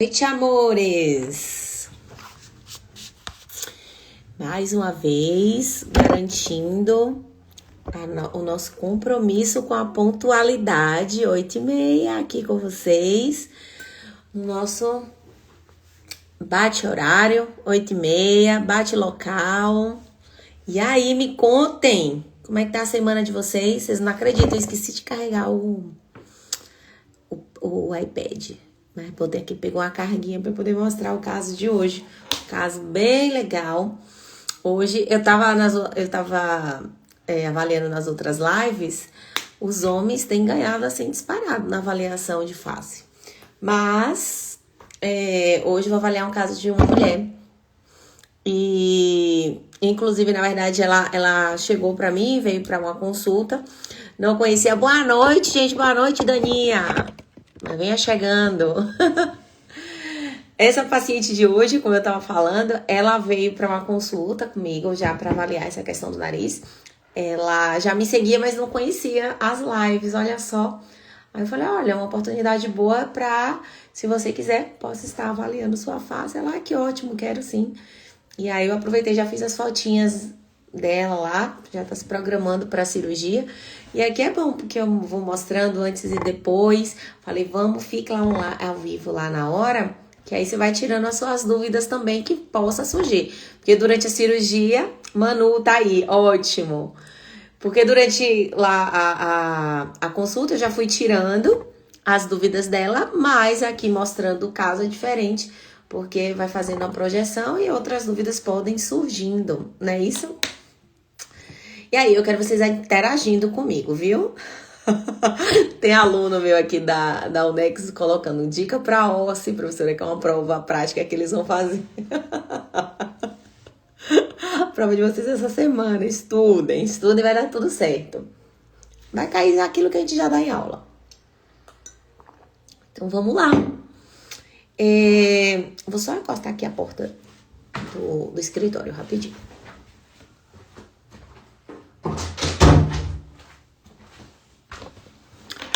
Noite, amores! Mais uma vez, garantindo o nosso compromisso com a pontualidade, 8h30, aqui com vocês, no nosso bate-horário, 8h30, bate-local. E aí, me contem, como é que tá a semana de vocês? Vocês não acreditam, eu esqueci de carregar o iPad. Mas poder aqui pegou uma carguinha para poder mostrar o caso de hoje. Um caso bem legal. Hoje eu tava avaliando nas outras lives. Os homens têm ganhado assim disparado na avaliação de face. Mas hoje eu vou avaliar um caso de uma mulher. E inclusive, na verdade, ela chegou para mim, veio para uma consulta. Não conhecia. Boa noite, gente. Boa noite, Daninha. Mas venha chegando. Essa paciente de hoje, como eu tava falando, ela veio para uma consulta comigo já para avaliar essa questão do nariz. Ela já me seguia, mas não conhecia as lives, olha só. Aí eu falei, olha, é uma oportunidade boa para, se você quiser, posso estar avaliando sua face. Ela, que ótimo, quero sim. E aí eu aproveitei, já fiz as fotinhas dela lá, já tá se programando para cirurgia. E aqui é bom, porque eu vou mostrando antes e depois. Falei, vamos, fica lá ao vivo lá na hora, que aí você vai tirando as suas dúvidas também que possa surgir. Porque durante a cirurgia, Manu tá aí, ótimo. Porque durante lá a consulta eu já fui tirando as dúvidas dela, mas aqui mostrando o caso é diferente, porque vai fazendo a projeção e outras dúvidas podem surgindo, não é isso? E aí, eu quero vocês interagindo comigo, viu? Tem aluno meu aqui da Unex colocando dica pra OSCE, professora, que é uma prova prática que eles vão fazer. Prova de vocês essa semana. Estudem, vai dar tudo certo. Vai cair aquilo que a gente já dá em aula. Então, vamos lá. Vou só encostar aqui a porta do escritório rapidinho.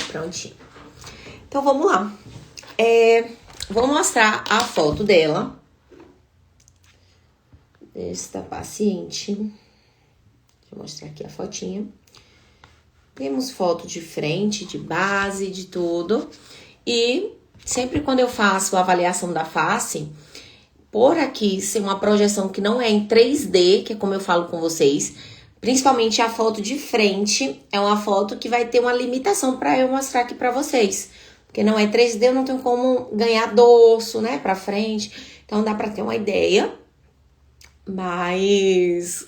Prontinho. Então, vamos lá. Vou mostrar a foto dela. Desta paciente. Deixa eu mostrar aqui a fotinha. Temos foto de frente, de base, de tudo. E sempre quando eu faço a avaliação da face, por aqui ser uma projeção que não é em 3D, que é como eu falo com vocês, principalmente a foto de frente, é uma foto que vai ter uma limitação para eu mostrar aqui para vocês. Porque não é 3D, eu não tenho como ganhar dorso, né, para frente. Então dá para ter uma ideia, mas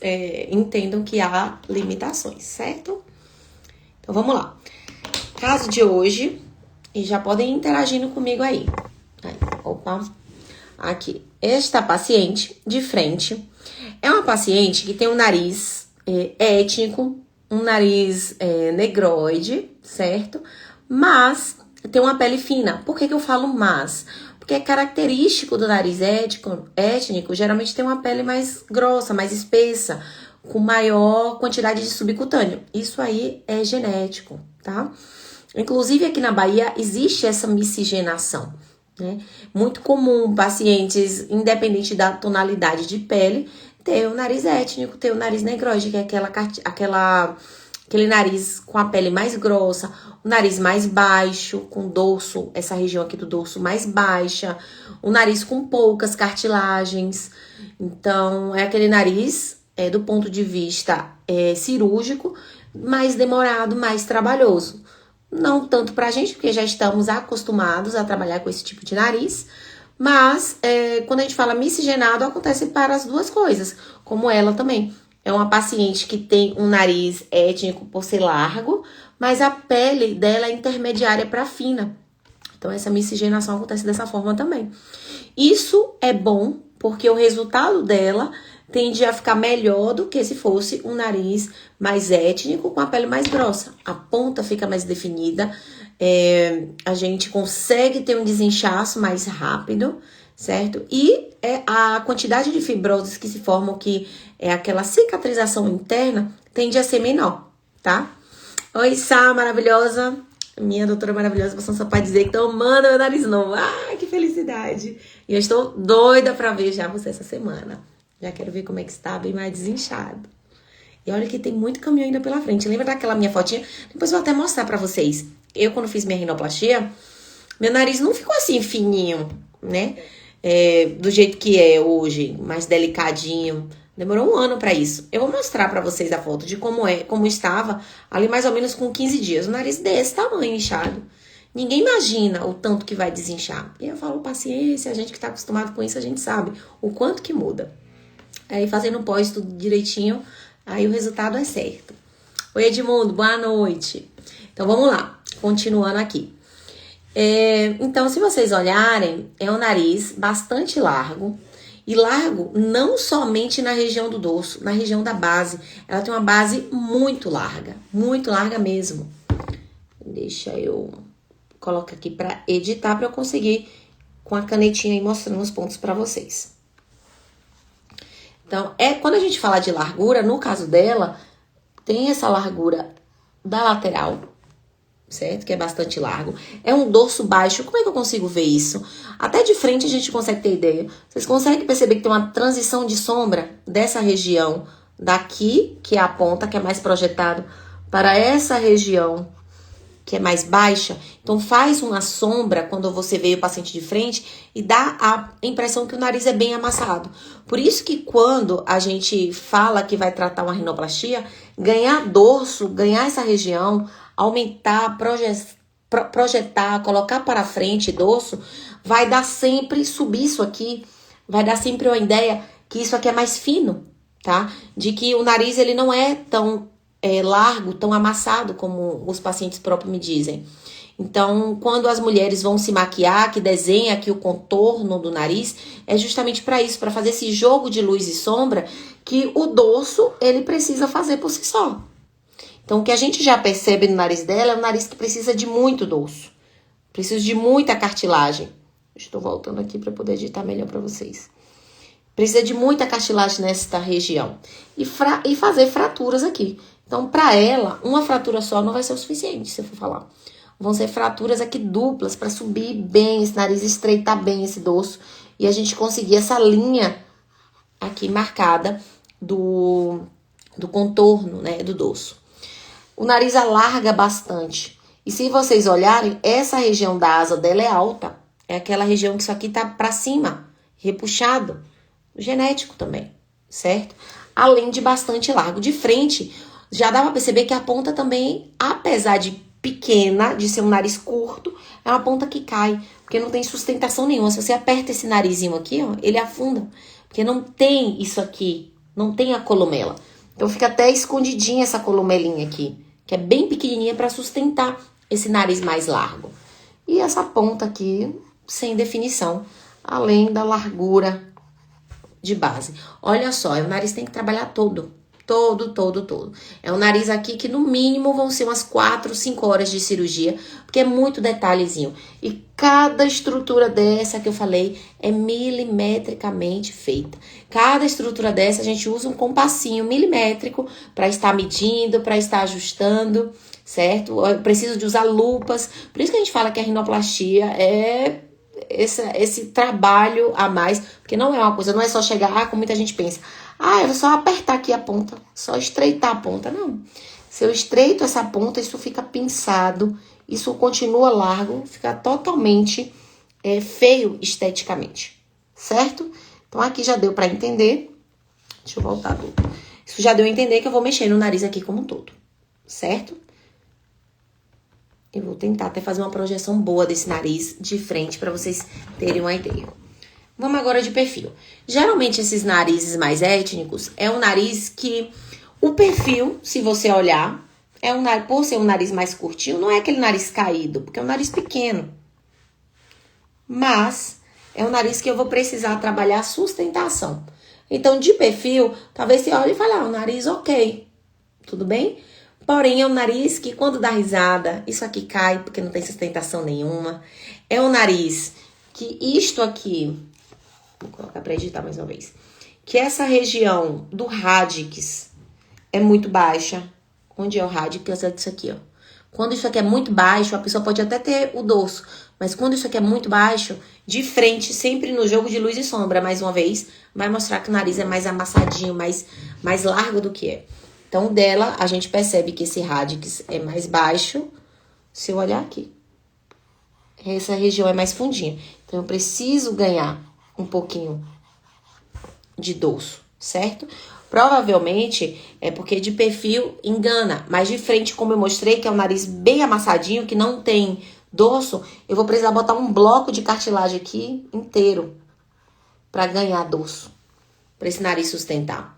entendam que há limitações, certo? Então vamos lá. Caso de hoje, e já podem ir interagindo comigo aí. Opa, aqui. Esta paciente de frente é uma paciente que tem um nariz étnico, um nariz negroide, certo? Mas tem uma pele fina. Por que eu falo mas? Porque é característico do nariz étnico, geralmente tem uma pele mais grossa, mais espessa, com maior quantidade de subcutâneo. Isso aí é genético, tá? Inclusive aqui na Bahia existe essa miscigenação, né? Muito comum pacientes, independente da tonalidade de pele, ter o nariz étnico, ter o nariz negroide, que é aquele nariz com a pele mais grossa, o nariz mais baixo, com dorso, essa região aqui do dorso mais baixa, o nariz com poucas cartilagens. Então, é aquele nariz, do ponto de vista cirúrgico, mais demorado, mais trabalhoso. Não tanto pra gente, porque já estamos acostumados a trabalhar com esse tipo de nariz, mas quando a gente fala miscigenado, acontece para as duas coisas, como ela também. É uma paciente que tem um nariz étnico por ser largo, mas a pele dela é intermediária para fina. Então, essa miscigenação acontece dessa forma também. Isso é bom, porque o resultado dela tende a ficar melhor do que se fosse um nariz mais étnico com a pele mais grossa. A ponta fica mais definida, a gente consegue ter um desinchaço mais rápido, certo? E a quantidade de fibroses que se formam, que é aquela cicatrização interna, tende a ser menor, tá? Oi, Sá, maravilhosa. Minha doutora maravilhosa passando só pra dizer que tô amando meu nariz novo. Que felicidade. E eu estou doida pra ver já você essa semana. Já quero ver como é que está, bem mais desinchado. E olha que tem muito caminho ainda pela frente. Lembra daquela minha fotinha? Depois eu vou até mostrar pra vocês. Eu, quando fiz minha rinoplastia, meu nariz não ficou assim fininho, né? Do jeito que é hoje, mais delicadinho. Demorou 1 ano pra isso. Eu vou mostrar pra vocês a foto de como estava ali mais ou menos com 15 dias. O nariz desse tamanho, inchado. Ninguém imagina o tanto que vai desinchar. E eu falo, paciência, a gente que tá acostumado com isso, a gente sabe o quanto que muda. Aí fazendo pós tudo direitinho, aí o resultado é certo. Oi, Edmundo, boa noite. Então vamos lá, continuando aqui. Então, se vocês olharem, é um nariz bastante largo. E largo não somente na região do dorso, na região da base. Ela tem uma base muito larga mesmo. Deixa eu colocar aqui para editar, para eu conseguir com a canetinha aí mostrando os pontos para vocês. Então, quando a gente fala de largura, no caso dela, tem essa largura da lateral, certo? Que é bastante largo. É um dorso baixo. Como é que eu consigo ver isso? Até de frente a gente consegue ter ideia. Vocês conseguem perceber que tem uma transição de sombra dessa região daqui, que é a ponta, que é mais projetado, para essa região que é mais baixa. Então faz uma sombra quando você vê o paciente de frente e dá a impressão que o nariz é bem amassado. Por isso que quando a gente fala que vai tratar uma rinoplastia, ganhar dorso, ganhar essa região, aumentar, projetar, colocar para frente dorso, vai dar sempre, subir isso aqui, vai dar sempre uma ideia que isso aqui é mais fino, tá? De que o nariz ele não é tão largo, tão amassado como os pacientes próprios me dizem. Então, quando as mulheres vão se maquiar, que desenha aqui o contorno do nariz, é justamente para isso, para fazer esse jogo de luz e sombra que o dorso, ele precisa fazer por si só. Então, o que a gente já percebe no nariz dela é um nariz que precisa de muito dorso. Precisa de muita cartilagem. Estou voltando aqui para poder editar melhor para vocês. Precisa de muita cartilagem nesta região. E fazer fraturas aqui. Então, para ela, uma fratura só não vai ser o suficiente, se eu for falar. Vão ser fraturas aqui duplas para subir bem esse nariz, estreitar bem esse dorso. E a gente conseguir essa linha aqui marcada do contorno, né, do dorso. O nariz alarga bastante. E se vocês olharem, essa região da asa dela é alta. É aquela região que isso aqui tá para cima, repuxado. Genético também, certo? Além de bastante largo. De frente, já dá pra perceber que a ponta também, apesar de pequena, de ser um nariz curto, é uma ponta que cai, porque não tem sustentação nenhuma. Se você aperta esse narizinho aqui, ó, ele afunda, porque não tem isso aqui, não tem a columela. Então fica até escondidinha essa columelinha aqui, que é bem pequenininha para sustentar esse nariz mais largo. E essa ponta aqui, sem definição, além da largura de base. Olha só, o nariz tem que trabalhar todo. É um nariz aqui que no mínimo vão ser umas 4, 5 horas de cirurgia, porque é muito detalhezinho. E cada estrutura dessa que eu falei é milimetricamente feita. Cada estrutura dessa a gente usa um compassinho milimétrico para estar medindo, para estar ajustando, certo? Eu preciso de usar lupas. Por isso que a gente fala que a rinoplastia é esse trabalho a mais, porque não é uma coisa, não é só chegar, como muita gente pensa, eu vou só apertar aqui a ponta, só estreitar a ponta. Não, se eu estreito essa ponta, isso fica pinçado, isso continua largo, fica totalmente feio esteticamente, certo? Então aqui já deu pra entender, deixa eu voltar tudo, isso já deu a entender que eu vou mexer no nariz aqui como um todo, certo? Eu vou tentar até fazer uma projeção boa desse nariz de frente para vocês terem uma ideia. Vamos agora de perfil. Geralmente esses narizes mais étnicos é um nariz que o perfil, se você olhar, por ser um nariz mais curtinho, não é aquele nariz caído, porque é um nariz pequeno. Mas é um nariz que eu vou precisar trabalhar a sustentação. Então, de perfil, talvez você olhe e fale, o nariz ok, tudo bem? Porém, é um nariz que quando dá risada, isso aqui cai porque não tem sustentação nenhuma. É um nariz que isto aqui, vou colocar para editar mais uma vez, que essa região do radix é muito baixa. Onde é o radix? É isso aqui, ó. Quando isso aqui é muito baixo, a pessoa pode até ter o dorso. Mas quando isso aqui é muito baixo, de frente, sempre no jogo de luz e sombra, mais uma vez, vai mostrar que o nariz é mais amassadinho, mais largo do que é. Então, dela, a gente percebe que esse radix é mais baixo, se eu olhar aqui. Essa região é mais fundinha. Então, eu preciso ganhar um pouquinho de dorso, certo? Provavelmente é porque de perfil engana, mas de frente, como eu mostrei, que é um nariz bem amassadinho, que não tem dorso, eu vou precisar botar um bloco de cartilagem aqui inteiro para ganhar dorso, para esse nariz sustentar.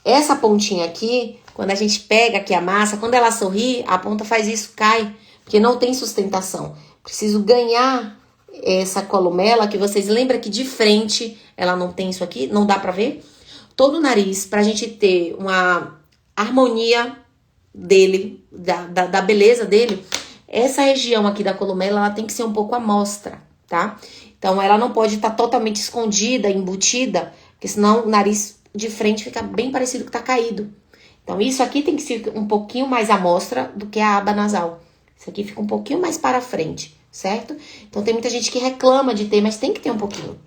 Essa pontinha aqui, quando a gente pega aqui a massa, quando ela sorri, a ponta faz isso, cai, porque não tem sustentação. Preciso ganhar essa columela, que vocês lembram que de frente ela não tem isso aqui, não dá pra ver? Todo o nariz, pra gente ter uma harmonia dele, da beleza dele, essa região aqui da columela, ela tem que ser um pouco à mostra, tá? Então, ela não pode estar totalmente escondida, embutida, porque senão o nariz de frente fica bem parecido que tá caído. Então, isso aqui tem que ser um pouquinho mais à mostra do que a aba nasal. Isso aqui fica um pouquinho mais para frente, certo? Então, tem muita gente que reclama de ter, mas tem que ter um pouquinho.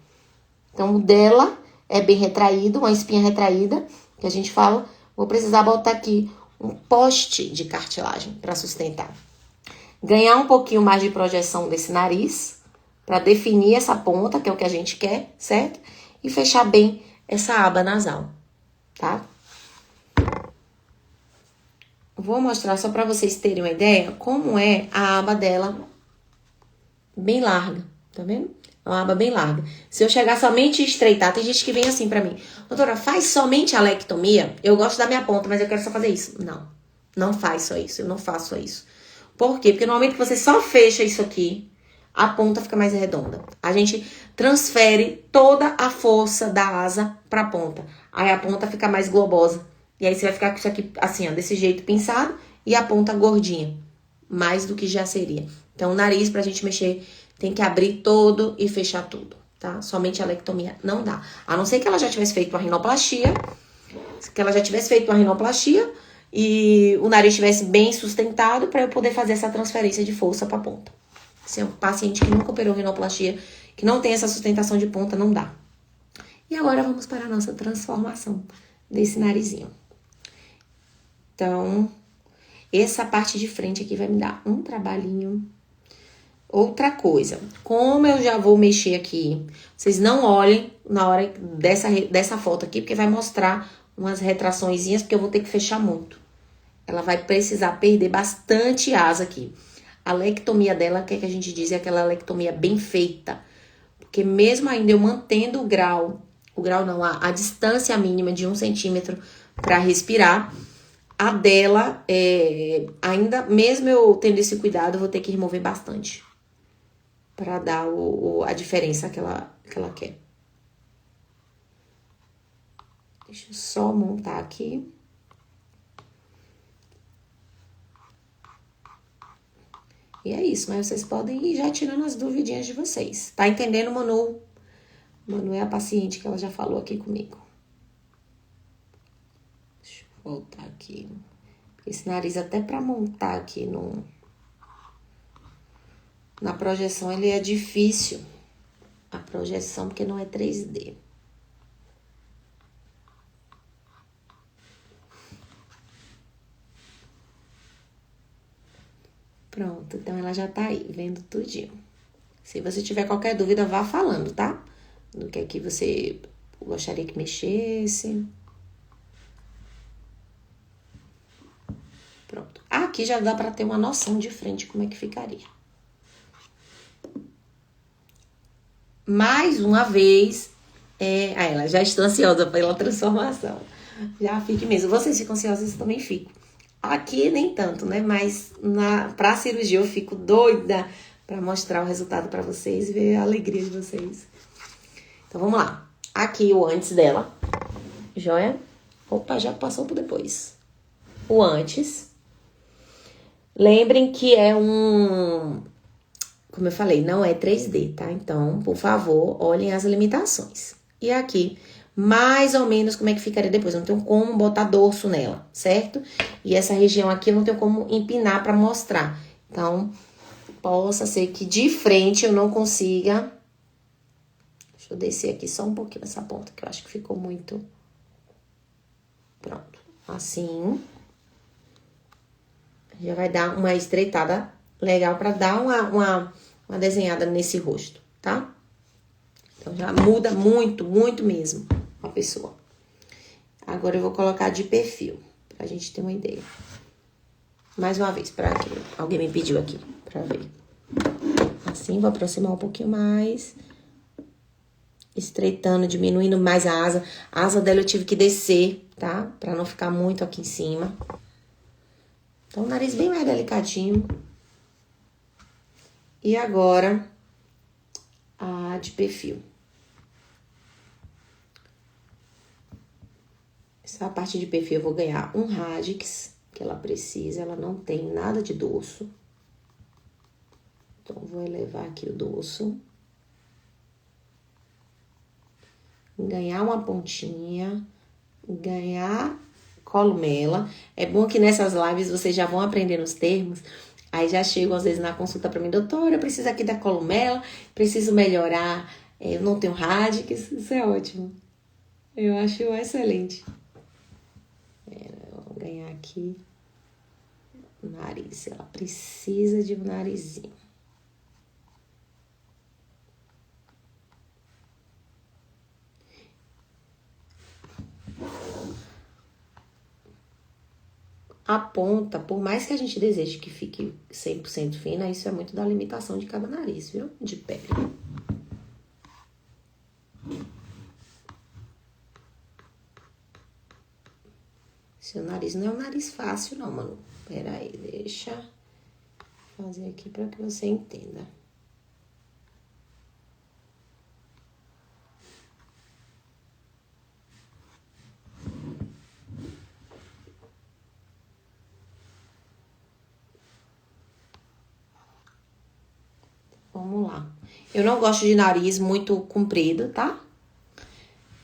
Então, o dela é bem retraído, uma espinha retraída, que a gente fala, vou precisar botar aqui um poste de cartilagem para sustentar. Ganhar um pouquinho mais de projeção desse nariz, para definir essa ponta, que é o que a gente quer, certo? E fechar bem essa aba nasal, tá? Vou mostrar só para vocês terem uma ideia como é a aba dela bem larga, tá vendo? É uma aba bem larga. Se eu chegar somente e estreitar, tem gente que vem assim pra mim, doutora, faz somente alectomia? Eu gosto da minha ponta, mas eu quero só fazer isso. Não, não faz só isso, eu não faço só isso. Por quê? Porque no momento que você só fecha isso aqui, a ponta fica mais redonda. A gente transfere toda a força da asa pra ponta. Aí a ponta fica mais globosa. E aí você vai ficar com isso aqui assim, ó, desse jeito pinçado e a ponta gordinha. Mais do que já seria. Então o nariz pra gente mexer tem que abrir todo e fechar tudo, tá? Somente a alectomia não dá. A não ser que ela já tivesse feito uma rinoplastia, e o nariz estivesse bem sustentado para eu poder fazer essa transferência de força pra ponta. Se é um paciente que nunca operou rinoplastia, que não tem essa sustentação de ponta, não dá. E agora vamos para a nossa transformação desse narizinho. Então, essa parte de frente aqui vai me dar um trabalhinho. Outra coisa, como eu já vou mexer aqui, vocês não olhem na hora dessa foto aqui, porque vai mostrar umas retraçõezinhas, porque eu vou ter que fechar muito. Ela vai precisar perder bastante asa aqui. A lectomia dela, o que a gente diz, é aquela lectomia bem feita. Porque mesmo ainda eu mantendo o grau não, a distância mínima de 1 centímetro para respirar, a dela, ainda, mesmo eu tendo esse cuidado, eu vou ter que remover bastante. Para dar a diferença que ela quer. Deixa eu só montar aqui. E é isso, mas vocês podem ir já tirando as duvidinhas de vocês. Tá entendendo, Manu? Manu é a paciente que ela já falou aqui comigo. Deixa eu voltar aqui. Esse nariz até pra montar aqui na projeção, ele é difícil. A projeção, porque não é 3D. Pronto, então ela já tá aí, vendo tudinho. Se você tiver qualquer dúvida, vá falando, tá? Do que aqui você gostaria que mexesse. Pronto. Aqui já dá pra ter uma noção de frente como é que ficaria. Mais uma vez, ela já está ansiosa pela transformação. Já fique mesmo. Vocês ficam ansiosos, eu também fico. Aqui nem tanto, né? Mas pra cirurgia eu fico doida pra mostrar o resultado pra vocês e ver a alegria de vocês. Então vamos lá. Aqui o antes dela. Joia? Opa, já passou pro depois. O antes. Lembrem que é como eu falei, não é 3D, tá? Então, por favor, olhem as limitações. E aqui, mais ou menos como é que ficaria depois. Eu não tenho como botar dorso nela, certo? E essa região aqui eu não tenho como empinar pra mostrar. Então, possa ser que de frente eu não consiga. Deixa eu descer aqui só um pouquinho essa ponta, que eu acho que ficou muito... Pronto. Assim. Já vai dar uma estreitada legal pra dar uma desenhada nesse rosto, tá? Então, já muda muito, muito mesmo a pessoa. Agora, eu vou colocar de perfil, pra gente ter uma ideia. Mais uma vez, pra aqui. Alguém me pediu aqui, pra ver. Assim, vou aproximar um pouquinho mais. Estreitando, diminuindo mais a asa. A asa dela eu tive que descer, tá? Pra não ficar muito aqui em cima. Então, o nariz bem mais delicadinho. E agora, a de perfil. Essa parte de perfil eu vou ganhar um radix, que ela precisa. Ela não tem nada de dorso. Então, vou elevar aqui o dorso. Ganhar uma pontinha. Ganhar columela. É bom que nessas lives vocês já vão aprendendo os termos. Aí já chegam às vezes na consulta pra mim, doutora, eu preciso aqui da columela, preciso melhorar, eu não tenho radix. Isso é ótimo. Eu acho excelente. Vou ganhar aqui o nariz. Ela precisa de um narizinho. A ponta, por mais que a gente deseje que fique 100% fina, isso é muito da limitação de cada nariz, viu? De pele. Seu nariz não é um nariz fácil, não, mano. Pera aí, deixa eu fazer aqui pra que você entenda. Vamos lá. Eu não gosto de nariz muito comprido, tá?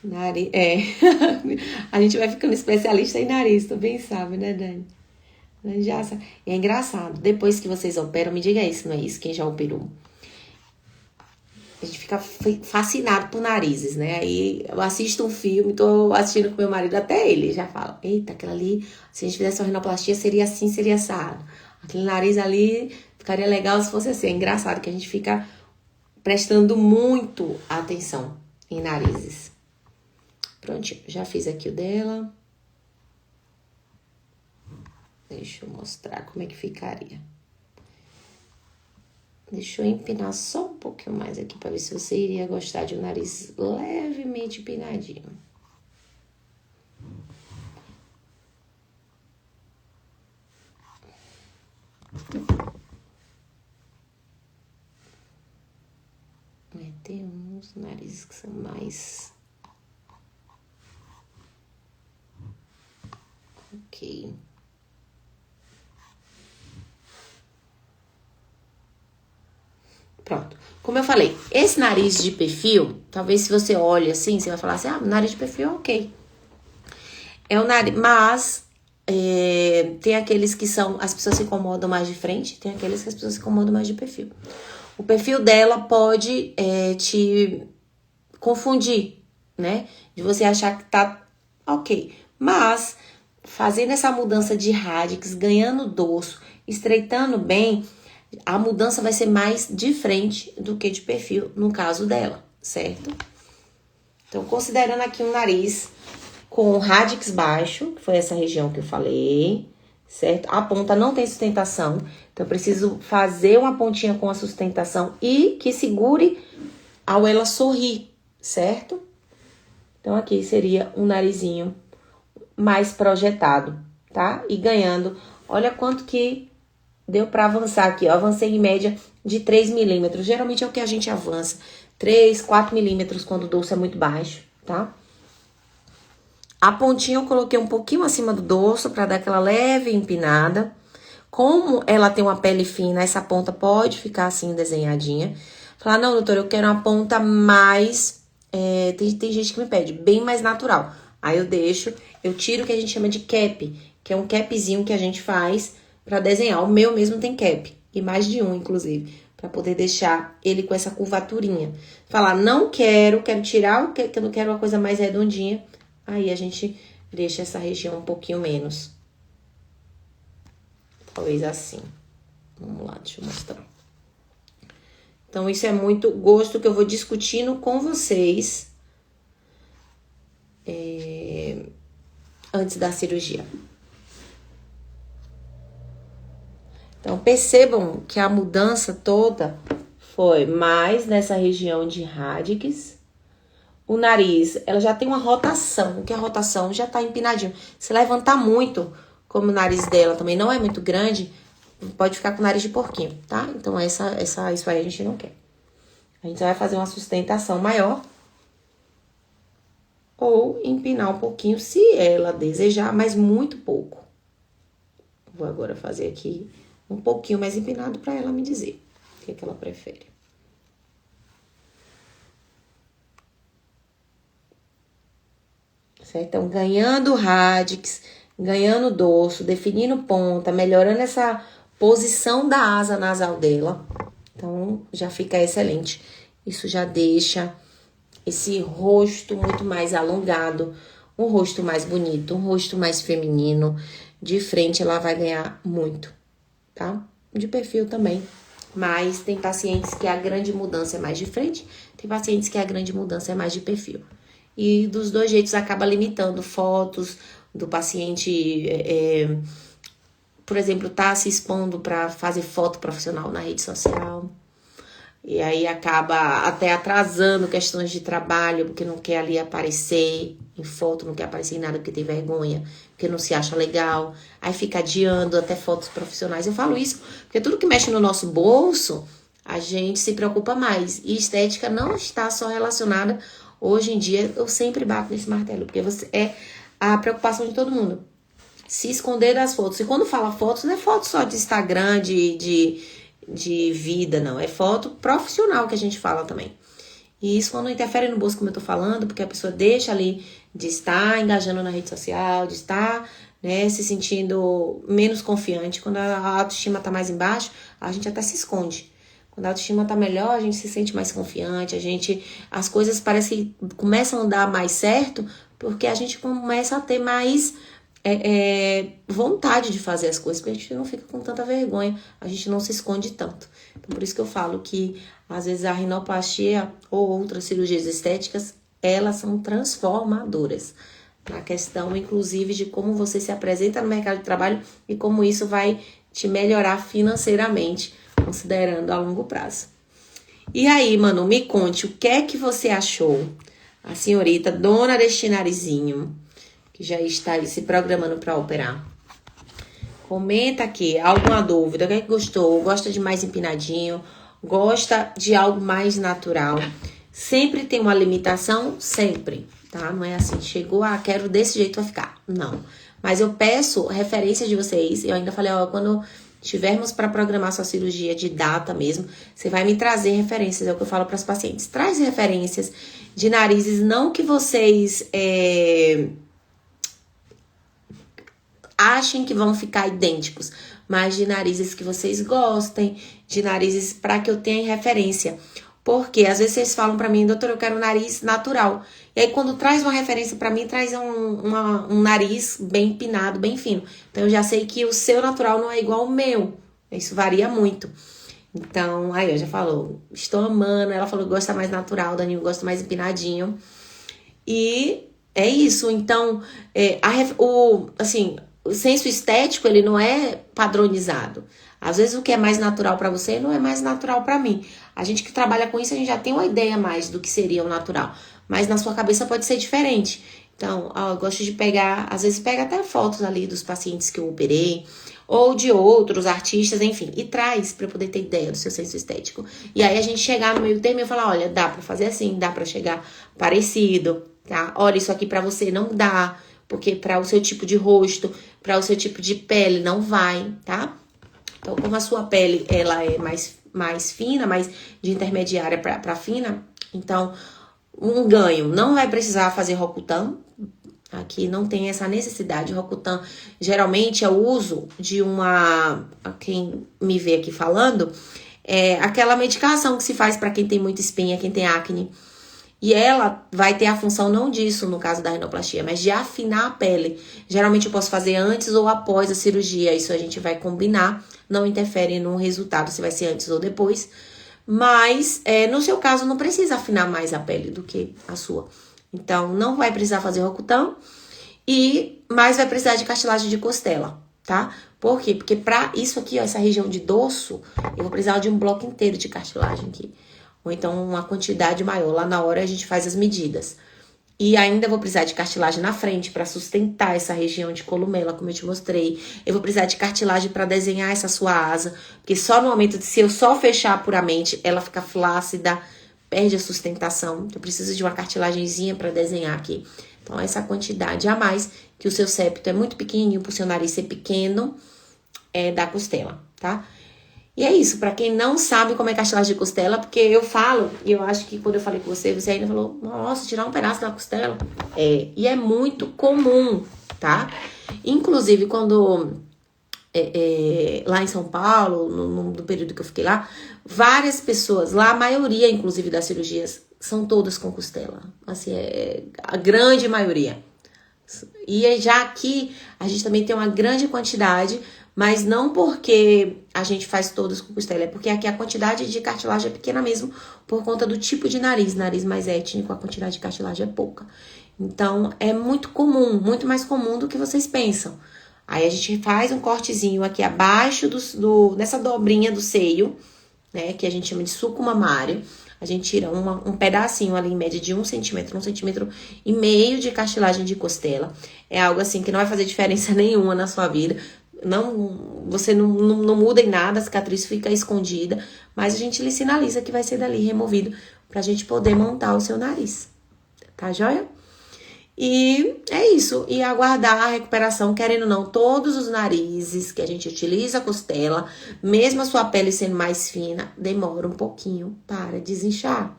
Nariz, A gente vai ficando especialista em nariz, tu bem sabe, né, Dani? Já sabe. É engraçado. Depois que vocês operam, me diga isso, não é isso? Quem já operou? A gente fica fascinado por narizes, né? Aí eu assisto um filme, tô assistindo com meu marido, até ele já fala: eita, aquela ali, se a gente fizesse uma rinoplastia, seria assim, seria assado. Aquele nariz ali ficaria legal se fosse assim. É engraçado que a gente fica prestando muito atenção em narizes. Prontinho, já fiz aqui o dela. Deixa eu mostrar como é que ficaria. Deixa eu empinar só um pouquinho mais aqui pra ver se você iria gostar de um nariz levemente empinadinho. Tem uns narizes que são mais... Ok. Pronto. Como eu falei, esse nariz de perfil, talvez se você olha assim, você vai falar assim, nariz de perfil, ok. É o nariz, mas tem aqueles que são, as pessoas se incomodam mais de frente, tem aqueles que as pessoas se incomodam mais de perfil. O perfil dela pode te confundir, né? De você achar que tá ok. Mas, fazendo essa mudança de radix, ganhando dorso, estreitando bem, a mudança vai ser mais de frente do que de perfil, no caso dela, certo? Então, considerando aqui um nariz com radix baixo, que foi essa região que eu falei, certo? A ponta não tem sustentação, então eu preciso fazer uma pontinha com a sustentação e que segure ao ela sorrir, certo? Então, aqui seria um narizinho mais projetado, tá? E ganhando, olha quanto que deu pra avançar aqui, ó. Avancei em média de 3 milímetros. Geralmente é o que a gente avança. 3, 4 milímetros quando o dorso é muito baixo, tá? A pontinha eu coloquei um pouquinho acima do dorso pra dar aquela leve empinada. Como ela tem uma pele fina, essa ponta pode ficar assim desenhadinha. Falar, não, doutora, eu quero uma ponta mais tem gente que me pede bem mais natural. Aí eu tiro o que a gente chama de cap, que é um capzinho que a gente faz pra desenhar. O meu mesmo tem cap, e mais de um, inclusive, pra poder deixar ele com essa curvaturinha. Falar, não quero tirar, que eu não quero uma coisa mais redondinha. Aí a gente deixa essa região um pouquinho menos. Talvez assim. Vamos lá, deixa eu mostrar. Então, isso é muito gosto que eu vou discutindo com vocês antes da cirurgia. Então, percebam que a mudança toda foi mais nessa região de radix. O nariz, ela já tem uma rotação, que a rotação já tá empinadinho. Se levantar muito, como o nariz dela também não é muito grande, pode ficar com o nariz de porquinho, tá? Então, isso aí a gente não quer. A gente vai fazer uma sustentação maior. Ou empinar um pouquinho, se ela desejar, mas muito pouco. Vou agora fazer aqui um pouquinho mais empinado para ela me dizer o que ela prefere. Certo? Então, ganhando radix, ganhando dorso, definindo ponta, melhorando essa posição da asa nasal dela. Então, já fica excelente. Isso já deixa esse rosto muito mais alongado, um rosto mais bonito, um rosto mais feminino. De frente, ela vai ganhar muito, tá? De perfil também. Mas tem pacientes que a grande mudança é mais de frente, tem pacientes que a grande mudança é mais de perfil. E dos dois jeitos acaba limitando fotos do paciente, por exemplo, tá se expondo para fazer foto profissional na rede social. E aí acaba até atrasando questões de trabalho, porque não quer ali aparecer em foto, não quer aparecer em nada porque tem vergonha, porque não se acha legal. Aí fica adiando até fotos profissionais. Eu falo isso porque tudo que mexe no nosso bolso, a gente se preocupa mais. E estética não está só relacionada, hoje em dia, eu sempre bato nesse martelo, porque é a preocupação de todo mundo. Se esconder das fotos. E quando fala fotos, não é foto só de Instagram, de vida, não. É foto profissional que a gente fala também. E isso quando interfere no bolso, como eu tô falando, porque a pessoa deixa ali de estar engajando na rede social, de estar, né, se sentindo menos confiante. Quando a autoestima tá mais embaixo, a gente até se esconde. Quando a autoestima tá melhor, a gente se sente mais confiante, as coisas parecem que começam a dar mais certo, porque a gente começa a ter mais vontade de fazer as coisas, porque a gente não fica com tanta vergonha, a gente não se esconde tanto. Então, por isso que eu falo que, às vezes, a rinoplastia ou outras cirurgias estéticas, elas são transformadoras. Na questão, inclusive, de como você se apresenta no mercado de trabalho e como isso vai te melhorar financeiramente, considerando a longo prazo. E aí, Manu, me conte, o que é que você achou? A senhorita dona deste narizinho, que já está aí se programando para operar. Comenta aqui, alguma dúvida, o que é que gostou? Gosta de mais empinadinho? Gosta de algo mais natural? Sempre tem uma limitação? Sempre, tá? Não é assim, chegou, quero desse jeito vai ficar. Não. Mas eu peço referência de vocês. Eu ainda falei, quando tivermos para programar sua cirurgia de data mesmo, você vai me trazer referências, é o que eu falo para as pacientes. Traz referências de narizes, não que vocês achem que vão ficar idênticos, mas de narizes que vocês gostem, de narizes para que eu tenha referência. Porque às vezes vocês falam pra mim, doutor, eu quero um nariz natural. E aí quando traz uma referência pra mim, traz um nariz bem empinado, bem fino. Então eu já sei que o seu natural não é igual ao meu. Isso varia muito. Então, aí eu já falou, estou amando. Ela falou que gosta mais natural, Danilo gosta mais empinadinho. E é isso. Então, o senso estético, ele não é padronizado. Às vezes o que é mais natural pra você não é mais natural pra mim. A gente que trabalha com isso, a gente já tem uma ideia mais do que seria o natural. Mas na sua cabeça pode ser diferente. Então, eu gosto de pegar, às vezes pega até fotos ali dos pacientes que eu operei, ou de outros artistas, enfim, e traz pra eu poder ter ideia do seu senso estético. E aí a gente chegar no meio termo e falar, olha, dá pra fazer assim, dá pra chegar parecido, tá? Olha, isso aqui pra você não dá, porque para o seu tipo de rosto, para o seu tipo de pele não vai, tá? Então, como a sua pele, ela é mais fina, mais de intermediária para fina, então, um ganho. Não vai precisar fazer Rokutan. Aqui não tem essa necessidade. Rokutan geralmente é o uso de quem me vê aqui falando, é aquela medicação que se faz para quem tem muita espinha, quem tem acne. E ela vai ter a função não disso, no caso da rinoplastia, mas de afinar a pele. Geralmente eu posso fazer antes ou após a cirurgia. Isso a gente vai combinar. Não interfere no resultado, se vai ser antes ou depois. Mas, no seu caso, não precisa afinar mais a pele do que a sua. Então, não vai precisar fazer Rokutan. Mas vai precisar de cartilagem de costela, tá? Por quê? Porque pra isso aqui, ó, essa região de dorso, eu vou precisar de um bloco inteiro de cartilagem aqui. Ou então uma quantidade maior. Lá na hora a gente faz as medidas. E ainda vou precisar de cartilagem na frente para sustentar essa região de columela, como eu te mostrei. Eu vou precisar de cartilagem para desenhar essa sua asa. Porque só no momento de se eu só fechar puramente, ela fica flácida, perde a sustentação. Eu preciso de uma cartilagenzinha para desenhar aqui. Então, essa quantidade a mais, que o seu septo é muito pequenininho, por seu nariz ser pequeno, é da costela, tá? E é isso, pra quem não sabe como é cartilagem de costela, porque eu falo, e eu acho que quando eu falei com você, você ainda falou, nossa, tirar um pedaço da costela. E é muito comum, tá? Inclusive, quando lá em São Paulo, no período que eu fiquei lá, várias pessoas, lá a maioria, inclusive, das cirurgias, são todas com costela. Assim, a grande maioria. E já aqui, a gente também tem uma grande quantidade, mas não porque a gente faz todas com costela, é porque aqui a quantidade de cartilagem é pequena mesmo, por conta do tipo de nariz. Nariz mais étnico, a quantidade de cartilagem é pouca. Então, é muito comum, muito mais comum do que vocês pensam. Aí a gente faz um cortezinho aqui abaixo nessa dobrinha do seio, né, que a gente chama de sulco mamário. A gente tira um pedacinho ali, em média de 1 centímetro, 1,5 centímetros de cartilagem de costela. É algo assim que não vai fazer diferença nenhuma na sua vida. Você não muda em nada, a cicatriz fica escondida, mas a gente lhe sinaliza que vai ser dali removido pra gente poder montar o seu nariz. Tá joia? E é isso. E aguardar a recuperação, querendo ou não, todos os narizes que a gente utiliza a costela, mesmo a sua pele sendo mais fina, demora um pouquinho para desinchar.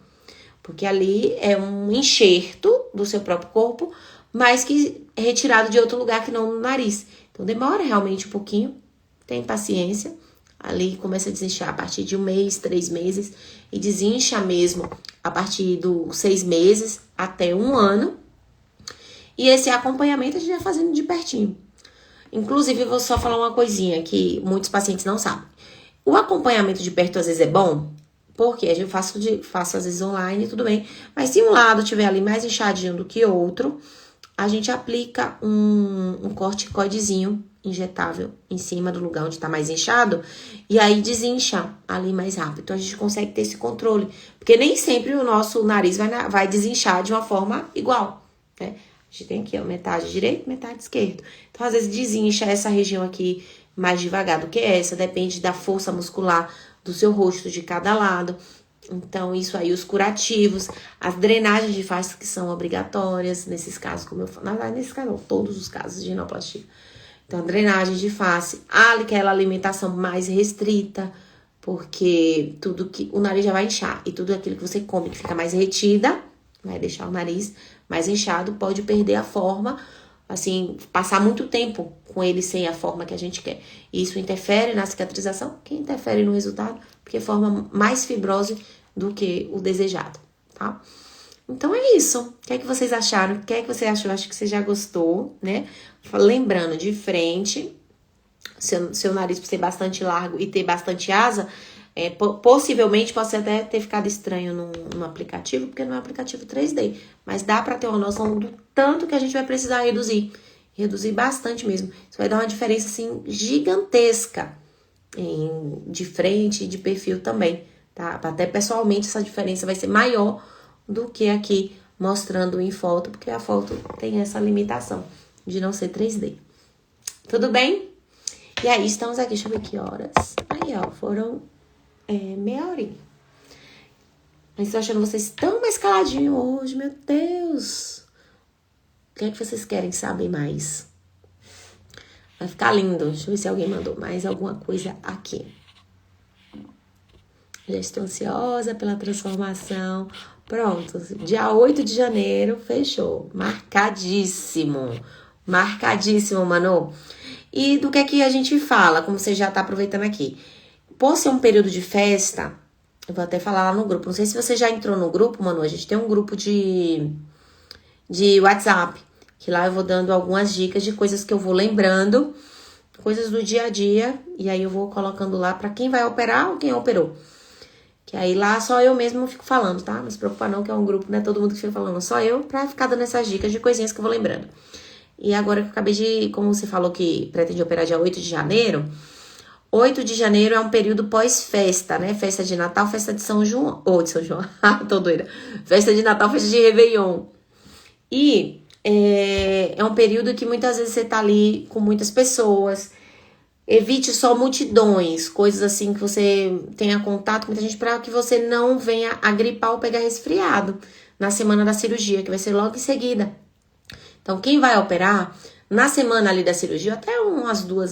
Porque ali é um enxerto do seu próprio corpo, mas que é retirado de outro lugar que não no nariz. Então, demora realmente um pouquinho, tem paciência. Ali começa a desinchar a partir de 1 mês, 3 meses. E desincha mesmo a partir dos 6 meses até 1 ano. E esse acompanhamento a gente vai fazendo de pertinho. Inclusive, eu vou só falar uma coisinha que muitos pacientes não sabem. O acompanhamento de perto às vezes é bom, porque a gente faço às vezes online, tudo bem. Mas se um lado tiver ali mais inchadinho do que outro, a gente aplica um corticoidezinho injetável em cima do lugar onde tá mais inchado, e aí desincha ali mais rápido. Então, a gente consegue ter esse controle, porque nem sempre o nosso nariz vai desinchar de uma forma igual, né? A gente tem aqui, ó, metade direito, metade esquerdo. Então, às vezes, desincha essa região aqui mais devagar do que essa, depende da força muscular do seu rosto de cada lado. Então, isso aí, os curativos, as drenagens de face que são obrigatórias, nesses casos, como eu falo, na verdade, nesse caso, não, todos os casos de rinoplastia. Então, drenagem de face, aquela alimentação mais restrita, porque o nariz já vai inchar, e tudo aquilo que você come que fica mais retida, vai deixar o nariz mais inchado, pode perder a forma, assim, passar muito tempo com ele sem a forma que a gente quer. Isso interfere na cicatrização, que interfere no resultado, porque forma mais fibrose do que o desejado, tá? Então é isso. O que é que vocês acharam? O que é que você achou? Acho que você já gostou, né? Lembrando, de frente, seu nariz ser bastante largo e ter bastante asa, possivelmente pode até ter ficado estranho no aplicativo, porque não é um aplicativo 3D. Mas dá pra ter uma noção do tanto que a gente vai precisar reduzir. Reduzir bastante mesmo. Isso vai dar uma diferença, assim, gigantesca de frente e de perfil também, tá? Até pessoalmente essa diferença vai ser maior do que aqui mostrando em foto, porque a foto tem essa limitação de não ser 3D. Tudo bem? E aí, estamos aqui, deixa eu ver que horas. Aí, ó, foram meia horinha. Mas estou achando vocês tão mais caladinhos hoje, meu Deus. O que é que vocês querem saber mais? Vai ficar lindo. Deixa eu ver se alguém mandou mais alguma coisa aqui. Já estou ansiosa pela transformação. Pronto, dia 8 de janeiro, fechou. Marcadíssimo. Marcadíssimo, Manu. E do que a gente fala, como você já tá aproveitando aqui. Por ser um período de festa, eu vou até falar lá no grupo. Não sei se você já entrou no grupo, Manu. A gente tem um grupo de WhatsApp, que lá eu vou dando algumas dicas de coisas que eu vou lembrando, coisas do dia a dia, e aí eu vou colocando lá pra quem vai operar ou quem operou. Que aí lá só eu mesmo fico falando, tá? Não se preocupa não, que é um grupo, né? Todo mundo que fica falando, só eu, pra ficar dando essas dicas de coisinhas que eu vou lembrando. E agora que eu acabei de, como você falou que pretende operar dia 8 de janeiro, 8 de janeiro é um período pós-festa, né? Festa de Natal, festa de São João. Ou de São João, tô doida. Festa de Natal, festa de Réveillon. E é um período que muitas vezes você tá ali com muitas pessoas. Evite só multidões, coisas assim que você tenha contato com muita gente, para que você não venha a gripar ou pegar resfriado na semana da cirurgia, que vai ser logo em seguida. Então, quem vai operar, na semana ali da cirurgia, até umas 2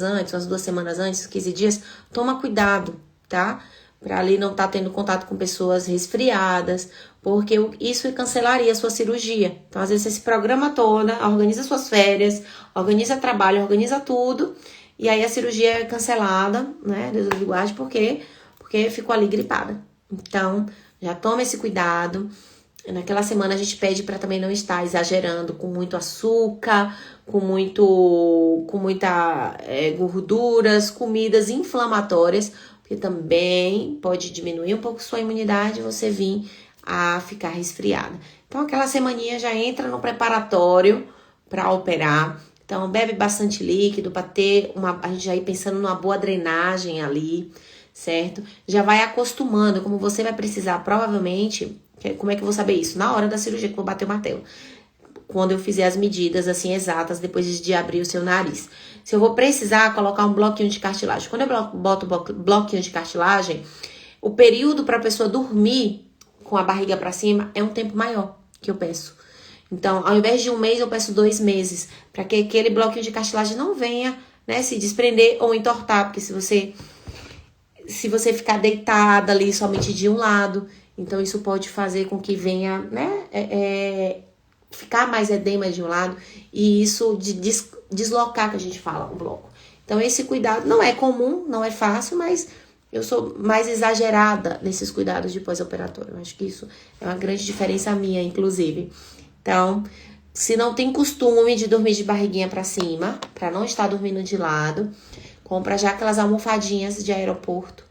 semanas antes, 15 dias, toma cuidado, tá? Pra ali não estar tendo contato com pessoas resfriadas, porque isso cancelaria a sua cirurgia. Então, às vezes, você se programa toda, organiza suas férias, organiza trabalho, organiza tudo, e aí a cirurgia é cancelada, né? Deus do guarde, porque ficou ali gripada. Então, já toma esse cuidado. Naquela semana a gente pede para também não estar exagerando com muito açúcar, com muita gorduras, comidas inflamatórias, porque também pode diminuir um pouco sua imunidade e você vir a ficar resfriada. Então aquela semaninha já entra no preparatório para operar. Então bebe bastante líquido para ter a gente já ir pensando numa boa drenagem ali, certo? Já vai acostumando, como você vai precisar provavelmente. Como é que eu vou saber isso? Na hora da cirurgia que eu vou bater o martelo. Quando eu fizer as medidas assim exatas, depois de abrir o seu nariz. Se eu vou precisar colocar um bloquinho de cartilagem. Quando eu boto bloquinho de cartilagem, o período para a pessoa dormir com a barriga para cima é um tempo maior que eu peço. Então, ao invés de 1 mês, eu peço 2 meses. Para que aquele bloquinho de cartilagem não venha, né, se desprender ou entortar. Porque se você ficar deitada ali somente de um lado, então isso pode fazer com que venha, né, ficar mais edema de um lado e isso deslocar, que a gente fala, o bloco. Então esse cuidado não é comum, não é fácil, mas eu sou mais exagerada nesses cuidados de pós-operatório. Eu acho que isso é uma grande diferença minha, inclusive. Então, se não tem costume de dormir de barriguinha pra cima, pra não estar dormindo de lado, compra já aquelas almofadinhas de aeroporto,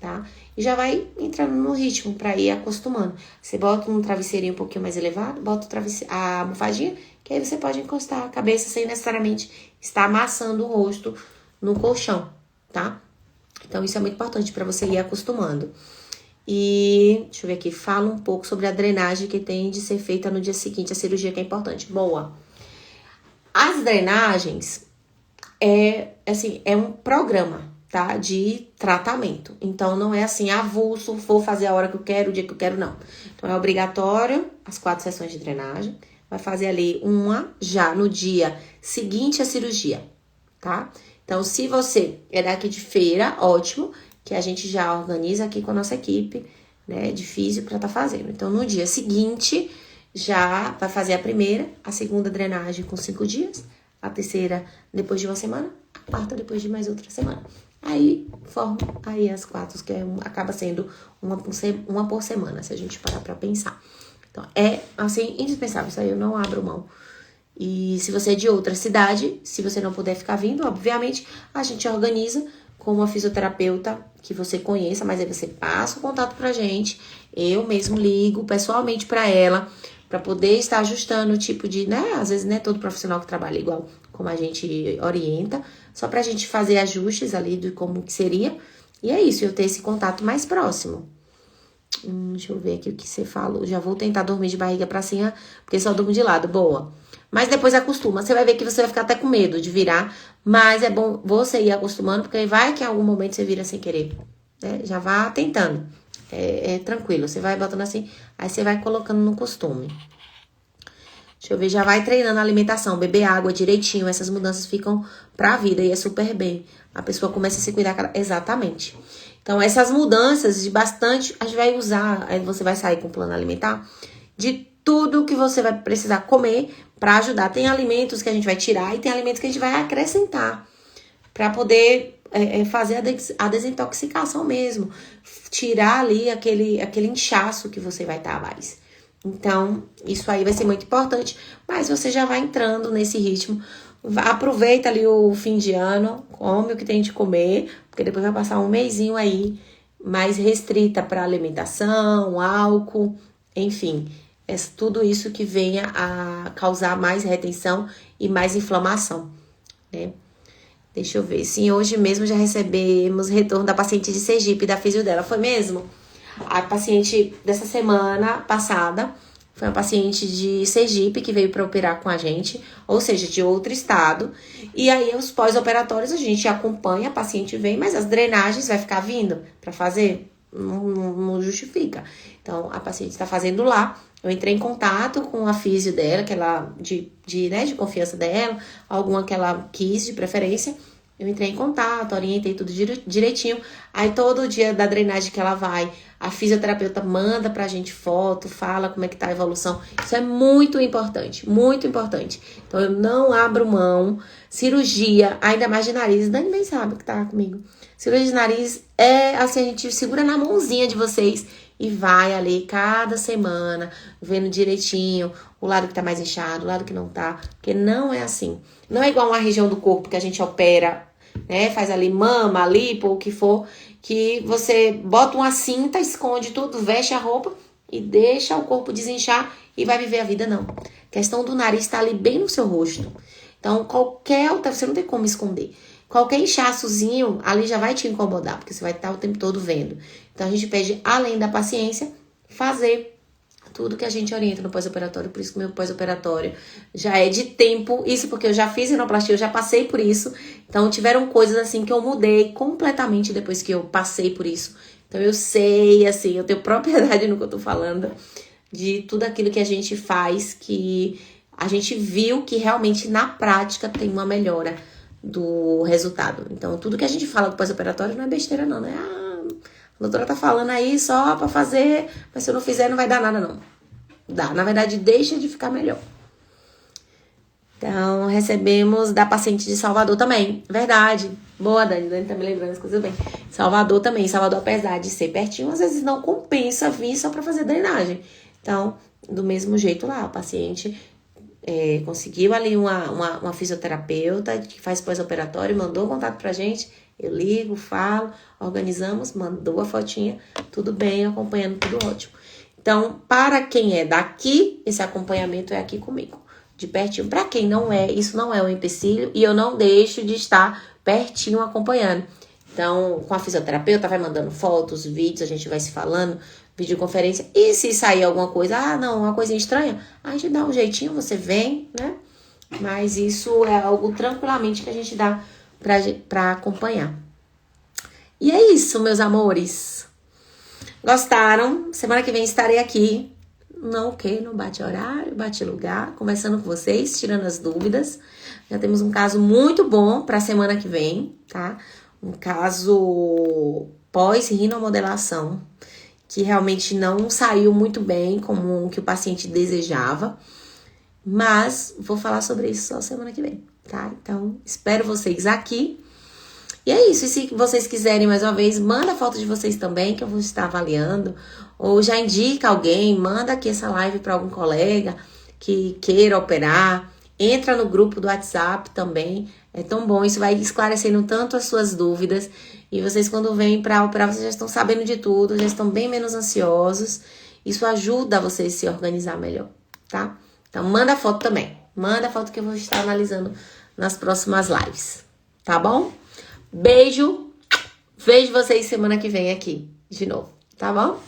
tá? E já vai entrando no ritmo pra ir acostumando. Você bota um travesseirinho um pouquinho mais elevado, bota a almofadinha, que aí você pode encostar a cabeça sem necessariamente estar amassando o rosto no colchão, tá? Então, isso é muito importante pra você ir acostumando. E, deixa eu ver aqui, fala um pouco sobre a drenagem que tem de ser feita no dia seguinte, a cirurgia que é importante. Boa! As drenagens é um programa, tá? De tratamento. Então, não é assim, avulso, vou fazer a hora que eu quero, o dia que eu quero, não. Então, é obrigatório as 4 sessões de drenagem. Vai fazer ali uma já no dia seguinte à cirurgia, tá? Então, se você é daqui de Feira, ótimo, que a gente já organiza aqui com a nossa equipe, né, de físio pra tá fazendo. Então, no dia seguinte, já vai fazer a primeira, a segunda drenagem com 5 dias, a terceira depois de 1 semana, a quarta depois de mais outra semana. Aí, forma aí as 4, que acaba sendo uma por semana, se a gente parar pra pensar. Então, é, assim, indispensável, isso aí eu não abro mão. E se você é de outra cidade, se você não puder ficar vindo, obviamente, a gente organiza com uma fisioterapeuta que você conheça, mas aí você passa o contato pra gente, eu mesmo ligo pessoalmente pra ela, pra poder estar ajustando o tipo de, né, às vezes não é todo profissional que trabalha igual como a gente orienta, só pra gente fazer ajustes ali de como que seria, e é isso, eu ter esse contato mais próximo. Deixa eu ver aqui o que você falou, já vou tentar dormir de barriga pra cima, porque só durmo de lado, boa. Mas depois acostuma, você vai ver que você vai ficar até com medo de virar, mas é bom você ir acostumando, porque vai que em algum momento você vira sem querer, né? Já vá tentando, é tranquilo, você vai botando assim, aí você vai colocando no costume. Deixa eu ver, já vai treinando a alimentação, beber água direitinho, essas mudanças ficam pra vida e é super bem. A pessoa começa a se cuidar exatamente. Então, essas mudanças de bastante, a gente vai usar, aí você vai sair com o plano alimentar, de tudo que você vai precisar comer para ajudar. Tem alimentos que a gente vai tirar e tem alimentos que a gente vai acrescentar para poder fazer a desintoxicação mesmo. Tirar ali aquele inchaço que você vai estar mais. Então, isso aí vai ser muito importante. Mas você já vai entrando nesse ritmo. Aproveita ali o fim de ano, come o que tem de comer, porque depois vai passar um mesinho aí mais restrita para alimentação, álcool, enfim. É tudo isso que venha a causar mais retenção e mais inflamação, né? Deixa eu ver. Sim, hoje mesmo já recebemos retorno da paciente de Sergipe, da fisio dela. Foi mesmo? A paciente dessa semana passada foi uma paciente de Sergipe que veio para operar com a gente, ou seja, de outro estado. E aí, os pós-operatórios, a gente acompanha, a paciente vem, mas as drenagens vai ficar vindo para fazer? Não justifica. Então, a paciente está fazendo lá. Eu entrei em contato com a fisio dela, que ela, de confiança dela, alguma que ela quis, de preferência. Eu entrei em contato, orientei tudo direitinho. Aí, todo dia da drenagem que ela vai, a fisioterapeuta manda pra gente foto, fala como é que tá a evolução. Isso é muito importante, muito importante. Então, eu não abro mão. Cirurgia, ainda mais de nariz, Dani bem sabe que tá comigo. Cirurgia de nariz é assim, a gente segura na mãozinha de vocês e vai ali cada semana, vendo direitinho o lado que tá mais inchado, o lado que não tá. Porque não é assim. Não é igual uma região do corpo que a gente opera, né? Faz ali mama, lipo, o que for, que você bota uma cinta, esconde tudo, veste a roupa e deixa o corpo desinchar e vai viver a vida, não. A questão do nariz tá ali bem no seu rosto. Então, você não tem como esconder. Qualquer inchaçozinho ali já vai te incomodar, porque você vai estar o tempo todo vendo. Então, a gente pede, além da paciência, fazer tudo que a gente orienta no pós-operatório. Por isso que o meu pós-operatório já é de tempo. Isso porque eu já fiz rinoplastia, eu já passei por isso. Então, tiveram coisas assim que eu mudei completamente depois que eu passei por isso. Então, eu sei, assim, eu tenho propriedade no que eu tô falando, de tudo aquilo que a gente faz, que a gente viu que realmente na prática tem uma melhora do resultado. Então, tudo que a gente fala do pós-operatório não é besteira, não, né? A doutora tá falando aí só pra fazer, mas se eu não fizer não vai dar nada, não. Dá, na verdade, deixa de ficar melhor. Então, recebemos da paciente de Salvador também. Verdade. Boa, Dani. Dani tá me lembrando as coisas bem. Salvador também. Salvador, apesar de ser pertinho, às vezes não compensa vir só pra fazer drenagem. Então, do mesmo jeito lá, a paciente conseguiu ali uma fisioterapeuta que faz pós-operatório, mandou contato pra gente, eu ligo, falo, organizamos, mandou a fotinha, tudo bem, acompanhando, tudo ótimo. Então, para quem é daqui, esse acompanhamento é aqui comigo, de pertinho. Para quem não é, isso não é um empecilho e eu não deixo de estar pertinho acompanhando. Então, com a fisioterapeuta, vai mandando fotos, vídeos, a gente vai se falando, videoconferência. E se sair alguma coisa, não, uma coisinha estranha, a gente dá um jeitinho, você vem, né? Mas isso é algo tranquilamente que a gente dá pra acompanhar. E é isso, meus amores. Gostaram? Semana que vem estarei aqui. Não bate horário, bate lugar, conversando com vocês, tirando as dúvidas. Já temos um caso muito bom pra semana que vem, tá? Um caso pós-rinomodelação, que realmente não saiu muito bem como o que o paciente desejava. Mas vou falar sobre isso só semana que vem, tá? Então, espero vocês aqui. E é isso. E se vocês quiserem, mais uma vez, manda foto de vocês também, que eu vou estar avaliando. Ou já indica alguém, manda aqui essa live para algum colega que queira operar. Entra no grupo do WhatsApp também. É tão bom, isso vai esclarecendo tanto as suas dúvidas. E vocês, quando vêm para operar, vocês já estão sabendo de tudo, já estão bem menos ansiosos. Isso ajuda vocês a se organizar melhor, tá? Então, manda foto também. Manda foto que eu vou estar analisando nas próximas lives, tá bom? Beijo. Vejo vocês semana que vem aqui de novo, tá bom?